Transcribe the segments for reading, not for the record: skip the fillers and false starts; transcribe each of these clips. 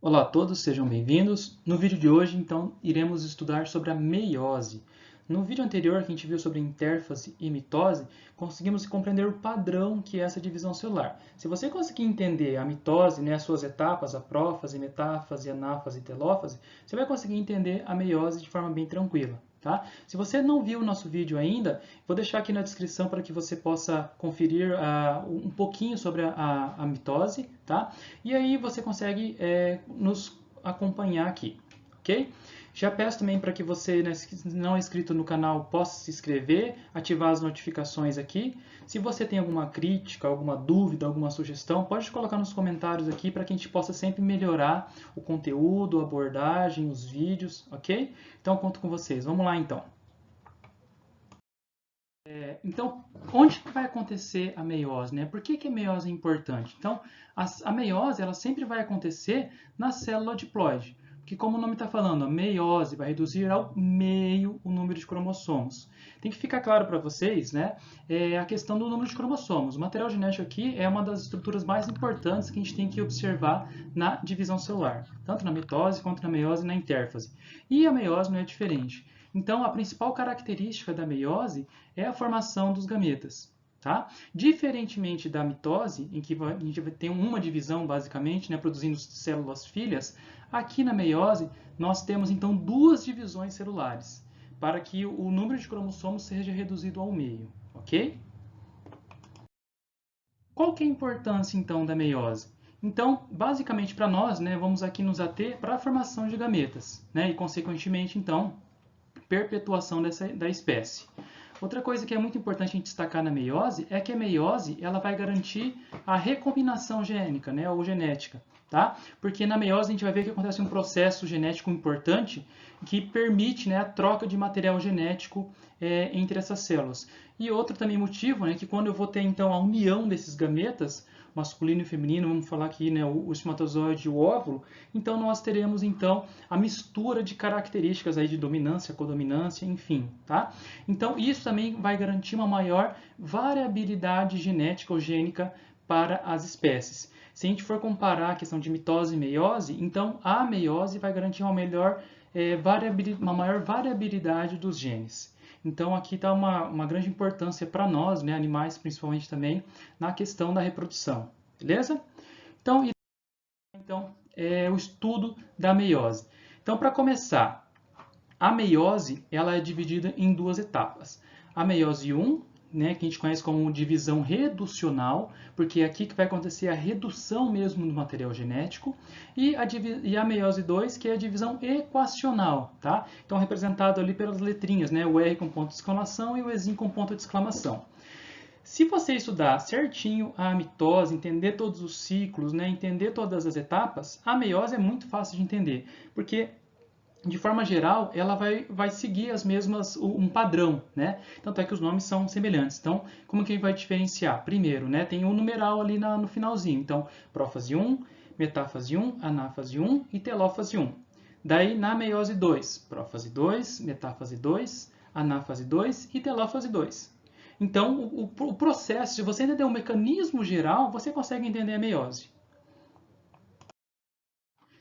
Olá a todos, sejam bem-vindos. No vídeo de hoje, então, iremos estudar sobre a meiose. No vídeo anterior, que a gente viu sobre intérfase e mitose, conseguimos compreender o padrão que é essa divisão celular. Se você conseguir entender a mitose, né, as suas etapas, a prófase, metáfase, anáfase e telófase, você vai conseguir entender a meiose de forma bem tranquila. Tá? Se você não viu o nosso vídeo ainda, vou deixar aqui na descrição para que você possa conferir um pouquinho sobre a mitose, tá? E aí você consegue nos acompanhar aqui, ok? Já peço também para que você, né, se não é inscrito no canal, possa se inscrever, ativar as notificações aqui. Se você tem alguma crítica, alguma dúvida, alguma sugestão, pode colocar nos comentários aqui para que a gente possa sempre melhorar o conteúdo, a abordagem, os vídeos, ok? Então, conto com vocês. Vamos lá, então. Então, onde que vai acontecer a meiose, né? Por que que a meiose é importante? Então, a meiose ela sempre vai acontecer na célula diploide, porque como o nome está falando, a meiose vai reduzir ao meio o número de cromossomos. Tem que ficar claro para vocês, né? A questão do número de cromossomos. O material genético aqui é uma das estruturas mais importantes que a gente tem que observar na divisão celular, tanto na mitose quanto na meiose e na intérfase. E a meiose não é diferente. Então, a principal característica da meiose é a formação dos gametas. Tá? Diferentemente da mitose, em que a gente vai ter uma divisão, basicamente, né, produzindo células filhas, aqui na meiose nós temos então duas divisões celulares, para que o número de cromossomos seja reduzido ao meio. Ok? Qual que é a importância então da meiose? Então, basicamente para nós, né, vamos aqui nos ater para a formação de gametas, né, e consequentemente então perpetuação da espécie. Outra coisa que é muito importante a gente destacar na meiose é que a meiose ela vai garantir a recombinação gênica, né, ou genética, tá? Porque na meiose a gente vai ver que acontece um processo genético importante que permite, né, a troca de material genético entre essas células. E outro também motivo, né, que quando eu vou ter então a união desses gametas, masculino e feminino, vamos falar aqui, né, o espermatozoide e o óvulo, então nós teremos então a mistura de características aí de dominância, codominância, enfim, tá? Então isso também vai garantir uma maior variabilidade genética ou gênica para as espécies. Se a gente for comparar a questão de mitose e meiose, então a meiose vai garantir uma maior variabilidade dos genes. Então aqui está uma grande importância para nós, né, animais principalmente também, na questão da reprodução. Beleza? Então o estudo da meiose. Então, para começar, a meiose ela é dividida em duas etapas. A meiose 1, né, que a gente conhece como divisão reducional, porque é aqui que vai acontecer a redução mesmo do material genético, e a meiose 2, que é a divisão equacional, tá? Então, representado ali pelas letrinhas, né, o R com ponto de exclamação e o Ezinho com ponto de exclamação. Se você estudar certinho a mitose, entender todos os ciclos, né, entender todas as etapas, a meiose é muito fácil de entender, porque de forma geral, ela vai seguir as mesmas, um padrão, né? Tanto é que os nomes são semelhantes. Então, como que a gente vai diferenciar? Primeiro, né, tem um numeral ali no finalzinho. Então, prófase 1, metáfase 1, anáfase 1 e telófase 1. Daí, na meiose 2, prófase 2, metáfase 2, anáfase 2 e telófase 2. Então, o processo, se você entender o mecanismo geral, você consegue entender a meiose.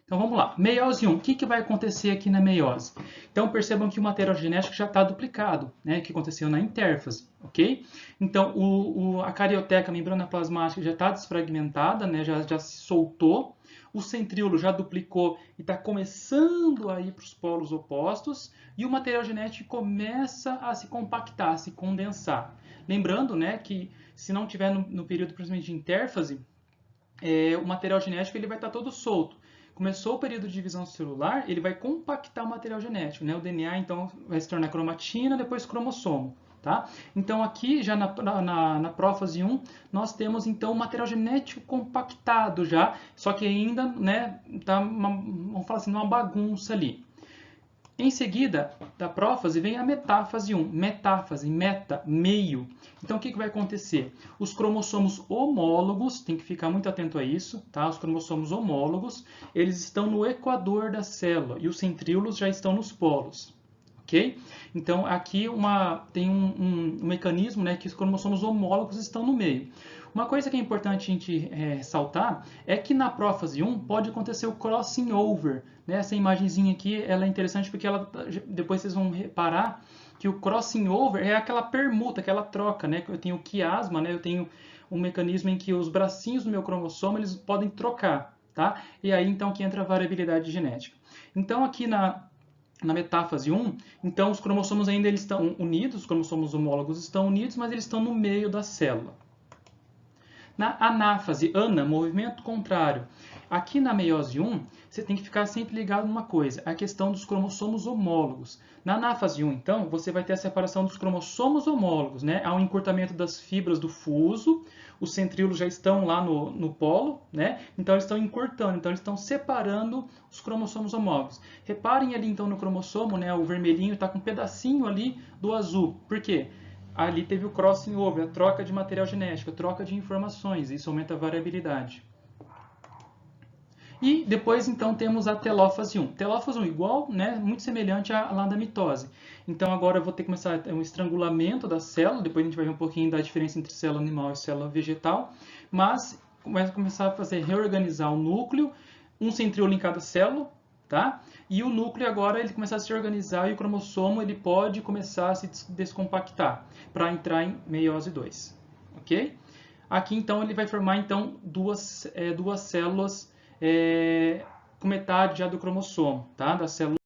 Então vamos lá, meiose 1, o que vai acontecer aqui na meiose? Então percebam que o material genético já está duplicado, né, que aconteceu na intérfase, ok? Então a carioteca, a membrana plasmática já está desfragmentada, né, já se soltou, o centríolo já duplicou e está começando a ir para os polos opostos, e o material genético começa a se compactar, a se condensar. Lembrando, né, que se não tiver no período principalmente de intérfase, o material genético ele vai estar todo solto. Começou o período de divisão celular, ele vai compactar o material genético, né? O DNA então vai se tornar cromatina, depois cromossomo, tá? Então aqui já na prófase 1 nós temos então o material genético compactado já, só que ainda, né, tá vamos falar assim, uma bagunça ali. Em seguida, da prófase vem a metáfase 1. Metáfase, meta, meio. Então, o que vai acontecer? Os cromossomos homólogos, tem que ficar muito atento a isso, tá? Os cromossomos homólogos, eles estão no equador da célula e os centríolos já estão nos polos. ok? Então, aqui tem um mecanismo, né, que os cromossomos homólogos estão no meio. Uma coisa que é importante a gente ressaltar é que na prófase 1 pode acontecer o crossing over, né? Essa imagenzinha aqui ela é interessante porque depois vocês vão reparar que o crossing over é aquela permuta, aquela troca, né? Eu tenho o quiasma, né? Eu tenho um mecanismo em que os bracinhos do meu cromossomo eles podem trocar, tá? E aí então que entra a variabilidade genética. Então aqui na metáfase 1, então os cromossomos ainda eles estão unidos, os cromossomos homólogos estão unidos, mas eles estão no meio da célula. Na anáfase, ana, movimento contrário. Aqui na meiose 1, você tem que ficar sempre ligado numa coisa, a questão dos cromossomos homólogos. Na anáfase 1, então, você vai ter a separação dos cromossomos homólogos, né? Há um encurtamento das fibras do fuso, os centríolos já estão lá no polo, né? Então eles estão encurtando, então eles estão separando os cromossomos homólogos. Reparem ali então no cromossomo, né? O vermelhinho está com um pedacinho ali do azul. Por quê? Ali teve o crossing over, a troca de material genético, a troca de informações, isso aumenta a variabilidade. E depois, então, temos a telófase 1. Telófase 1 igual, né, muito semelhante à lá da mitose. Então, agora eu vou ter que começar a ter um estrangulamento da célula, depois a gente vai ver um pouquinho da diferença entre célula animal e célula vegetal, mas vai começar a fazer reorganizar o núcleo, um centríolo em cada célula, tá? E o núcleo agora ele começa a se organizar e o cromossomo ele pode começar a se descompactar para entrar em meiose 2, ok? Aqui então ele vai formar então duas células com metade já do cromossomo, tá? Da célula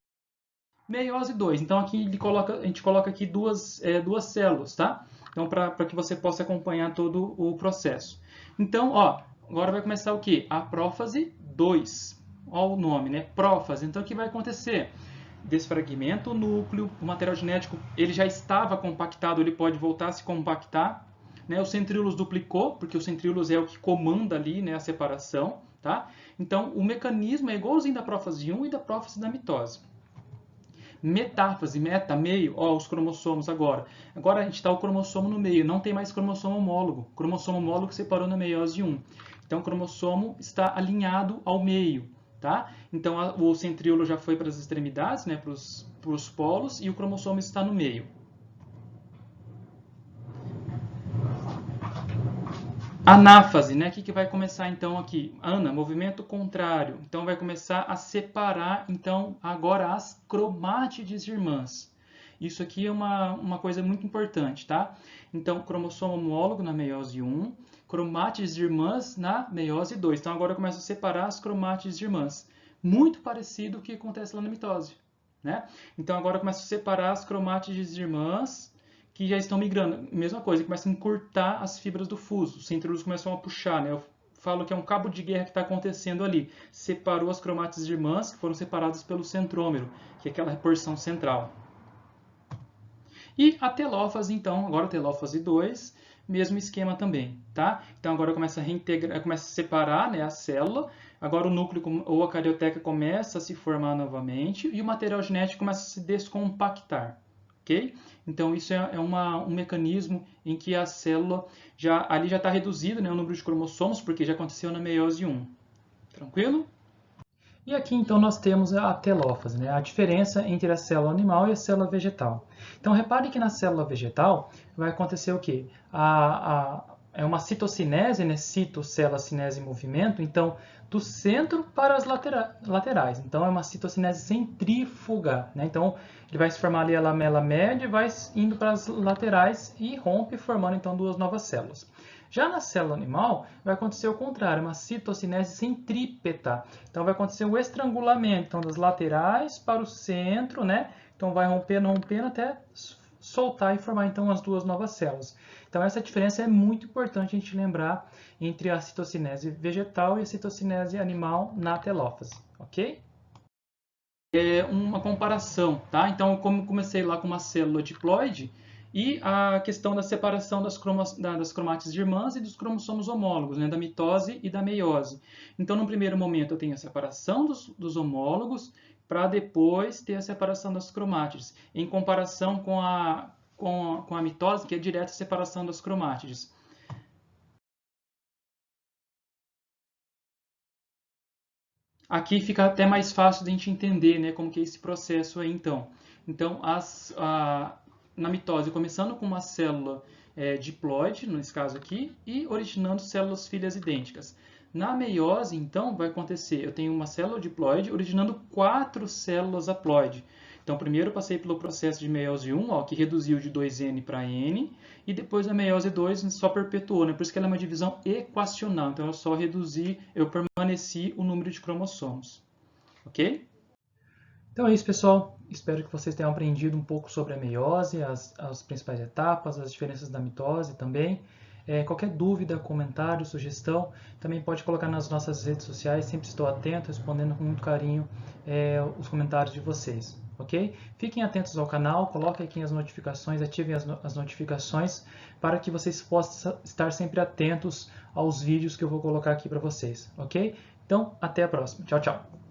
meiose 2. Então aqui a gente coloca aqui duas células, tá? Então para que você possa acompanhar todo o processo. Então, ó, agora vai começar o que? A prófase 2. Olha o nome, né? Prófase. Então o que vai acontecer? Desfragmenta o núcleo, o material genético ele já estava compactado, ele pode voltar a se compactar. Né? O centríolos duplicou, porque o centríolos é o que comanda ali, né, a separação. Tá? Então, o mecanismo é igualzinho da prófase 1 e da prófase da mitose. Metáfase, meta, meio, ó, os cromossomos agora. Agora a gente está o cromossomo no meio, não tem mais cromossomo homólogo. O cromossomo homólogo separou na meiose 1. Então, o cromossomo está alinhado ao meio. Tá? Então, o centríolo já foi para as extremidades, né, para os polos, e o cromossomo está no meio. Anáfase, né? O que vai começar então aqui? Ana, movimento contrário. Então vai começar a separar então agora as cromátides irmãs. Isso aqui é uma coisa muito importante, tá? Então, cromossomo homólogo na meiose 1, cromátides irmãs na meiose 2. Então agora começa a separar as cromátides irmãs. Muito parecido com o que acontece lá na mitose, né? Então agora começa a separar as cromátides irmãs que já estão migrando. Mesma coisa, começa a encurtar as fibras do fuso. Os centríolos começam a puxar, né? Eu falo que é um cabo de guerra que está acontecendo ali. Separou as cromátides irmãs, que foram separadas pelo centrômero, que é aquela porção central. E a telófase, então, agora a telófase 2, mesmo esquema também, tá? Então agora começa a reintegrar, começa a separar, né, a célula. Agora o núcleo ou a carioteca começa a se formar novamente e o material genético começa a se descompactar. Okay? Então, isso é um mecanismo em que a célula ali já está reduzida, né, o número de cromossomos, porque já aconteceu na meiose 1. Tranquilo? E aqui, então, nós temos a telófase, né, a diferença entre a célula animal e a célula vegetal. Então, repare que na célula vegetal vai acontecer o quê? É uma citocinese, né, cito, célula, cinese, movimento. Então, do centro para as laterais. Então, é uma citocinese centrífuga, né? Então, ele vai se formar ali a lamela média e vai indo para as laterais e rompe, formando, então, duas novas células. Já na célula animal, vai acontecer o contrário, uma citocinese centrípeta. Então, vai acontecer o estrangulamento, então, das laterais para o centro, né? Então, vai rompendo até soltar e formar, então, as duas novas células. Então, essa diferença é muito importante a gente lembrar entre a citocinese vegetal e a citocinese animal na telófase, ok? É uma comparação, tá? Então, como comecei lá com uma célula diploide, e a questão da separação das cromátides irmãs e dos cromossomos homólogos, né, da mitose e da meiose. Então, no primeiro momento, eu tenho a separação dos homólogos, para depois ter a separação das cromátides, em comparação com a mitose, que é direta a separação das cromátides. Aqui fica até mais fácil de a gente entender, né, como que é esse processo aí, então. Então, na mitose, começando com uma célula diploide, nesse caso aqui, e originando células filhas idênticas. Na meiose, então, vai acontecer, eu tenho uma célula diploide originando 4 células haploide. Então, primeiro eu passei pelo processo de meiose 1, ó, que reduziu de 2N para N, e depois a meiose 2 só perpetuou, né? Por isso que ela é uma divisão equacional. Então, eu só reduzi, eu permaneci o número de cromossomos. Ok? Então é isso, pessoal. Espero que vocês tenham aprendido um pouco sobre a meiose, as principais etapas, as diferenças da mitose também. Qualquer dúvida, comentário, sugestão, também pode colocar nas nossas redes sociais. Sempre estou atento, respondendo com muito carinho os comentários de vocês. Ok? Fiquem atentos ao canal, coloquem aqui as notificações, ativem as notificações para que vocês possam estar sempre atentos aos vídeos que eu vou colocar aqui para vocês. Ok? Então, até a próxima. Tchau, tchau.